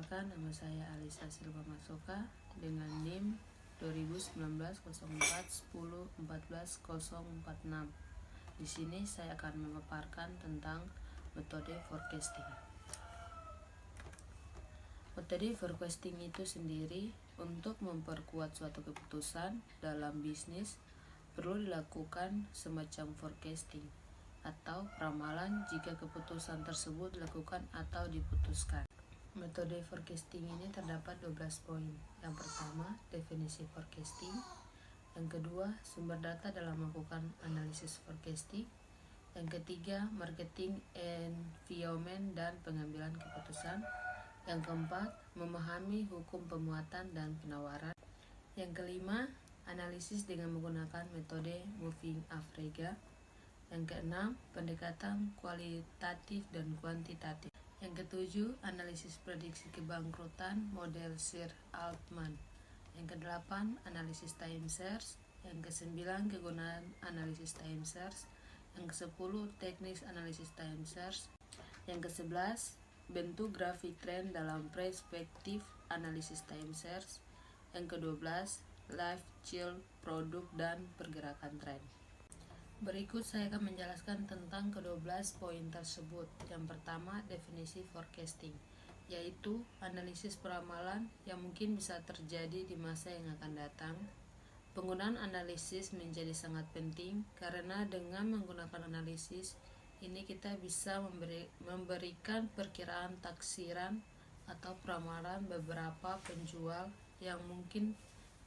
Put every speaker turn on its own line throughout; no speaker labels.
Perkenalkan, nama saya Alisa Silva Masoka dengan NIM 2019-04-10-14-046. Di sini saya akan memaparkan tentang metode forecasting. Metode forecasting itu sendiri untuk memperkuat suatu keputusan dalam bisnis perlu dilakukan semacam forecasting atau ramalan jika keputusan tersebut dilakukan atau diputuskan. Metode forecasting ini terdapat 12 poin. Yang pertama, definisi forecasting. Yang kedua, sumber data dalam melakukan analisis forecasting. Yang ketiga, marketing environment dan pengambilan keputusan. Yang keempat, memahami hukum pemuatan dan penawaran. Yang kelima, analisis dengan menggunakan metode moving average. Yang keenam, pendekatan kualitatif dan kuantitatif. Yang ketujuh, analisis prediksi kebangkrutan model Sir Altman. Yang kedelapan, analisis time series. Yang kesembilan, kegunaan analisis time series. Yang kesepuluh, teknik analisis time series. Yang kesebelas, bentuk grafik tren dalam perspektif analisis time series. Yang kedua-belas, life cycle produk dan pergerakan tren. Berikut saya akan menjelaskan tentang ke-12 poin tersebut. Yang pertama, definisi forecasting, yaitu analisis peramalan yang mungkin bisa terjadi di masa yang akan datang. Penggunaan analisis menjadi sangat penting karena dengan menggunakan analisis ini kita bisa memberikan perkiraan taksiran atau peramalan beberapa penjual yang mungkin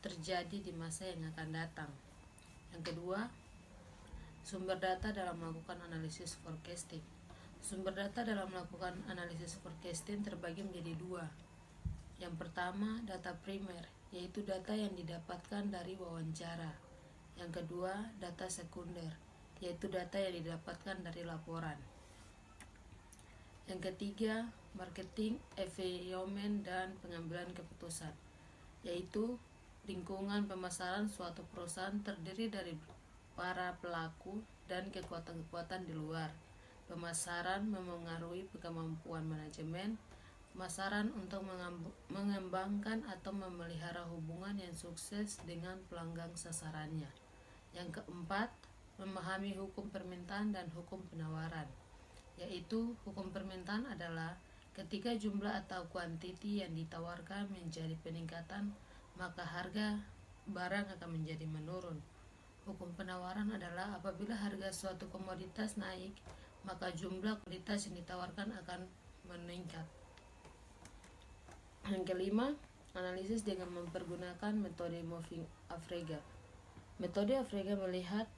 terjadi di masa yang akan datang. Yang kedua, sumber data dalam melakukan analisis forecasting. Sumber data dalam melakukan analisis forecasting terbagi menjadi dua. Yang pertama, data primer, yaitu data yang didapatkan dari wawancara. Yang kedua, data sekunder, yaitu data yang didapatkan dari laporan. Yang ketiga, marketing environment dan pengambilan keputusan, yaitu lingkungan pemasaran suatu perusahaan terdiri dari para pelaku dan kekuatan-kekuatan di luar. Pemasaran memengaruhi kemampuan manajemen pemasaran untuk mengembangkan atau memelihara hubungan yang sukses dengan pelanggan sasarannya. Yang keempat, memahami hukum permintaan dan hukum penawaran, yaitu hukum permintaan adalah ketika jumlah atau kuantiti yang ditawarkan menjadi peningkatan, maka harga barang akan menjadi menurun. Hukum penawaran adalah apabila harga suatu komoditas naik, maka jumlah komoditas yang ditawarkan akan meningkat. Yang kelima, analisis dengan mempergunakan metode moving average. Metode average melihat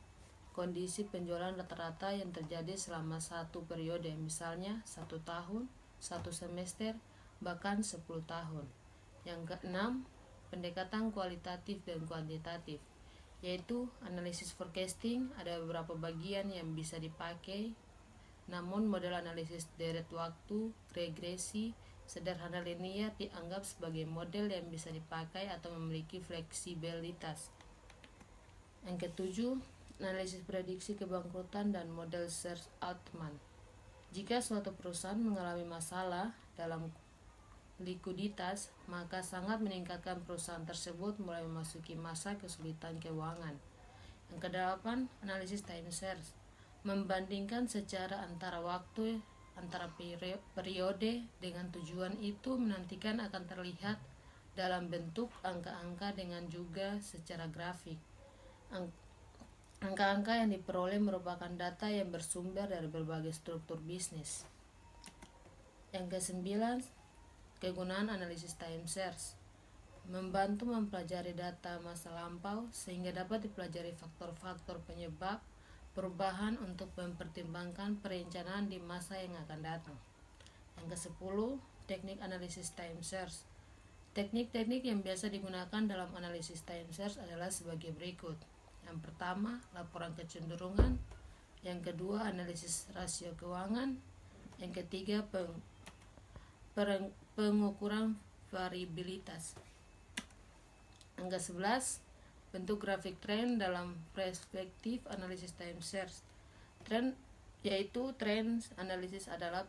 kondisi penjualan rata-rata yang terjadi selama satu periode, misalnya 1 tahun, 1 semester, bahkan 10 tahun. Yang keenam, pendekatan kualitatif dan kuantitatif, yaitu analisis forecasting ada beberapa bagian yang bisa dipakai, namun model analisis deret waktu, regresi, sederhana linear dianggap sebagai model yang bisa dipakai atau memiliki fleksibilitas. Yang ketujuh, analisis prediksi kebangkrutan dan model Sir Altman. Jika suatu perusahaan mengalami masalah dalam likuiditas, maka sangat meningkatkan perusahaan tersebut mulai memasuki masa kesulitan keuangan. Yang kedelapan, analisis time series, membandingkan secara antara waktu antara periode dengan tujuan itu menantikan akan terlihat dalam bentuk angka-angka dengan juga secara grafik. Angka-angka yang diperoleh merupakan data yang bersumber dari berbagai struktur bisnis. Yang kesembilan, kegunaan analisis time series, membantu mempelajari data masa lampau sehingga dapat dipelajari faktor-faktor penyebab perubahan untuk mempertimbangkan perencanaan di masa yang akan datang. Yang kesepuluh, teknik analisis time series. Teknik-teknik yang biasa digunakan dalam analisis time series adalah sebagai berikut. Yang pertama, laporan kecenderungan. Yang kedua, analisis rasio keuangan. Yang ketiga, pengukuran variabilitas. Yang ke-11, bentuk grafik tren dalam perspektif analisis time series. Tren yaitu tren analisis adalah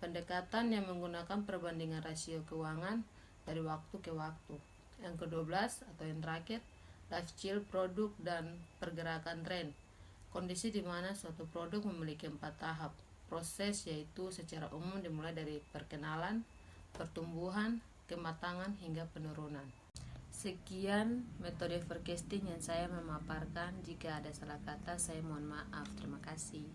pendekatan yang menggunakan perbandingan rasio keuangan dari waktu ke waktu. Yang ke-12 atau yang terakhir, life cycle produk dan pergerakan tren. Kondisi di mana suatu produk memiliki 4 tahap proses, yaitu secara umum dimulai dari perkenalan, pertumbuhan, kematangan hingga penurunan. Sekian metode forecasting yang saya memaparkan. Jika ada salah kata, saya mohon maaf. Terima kasih.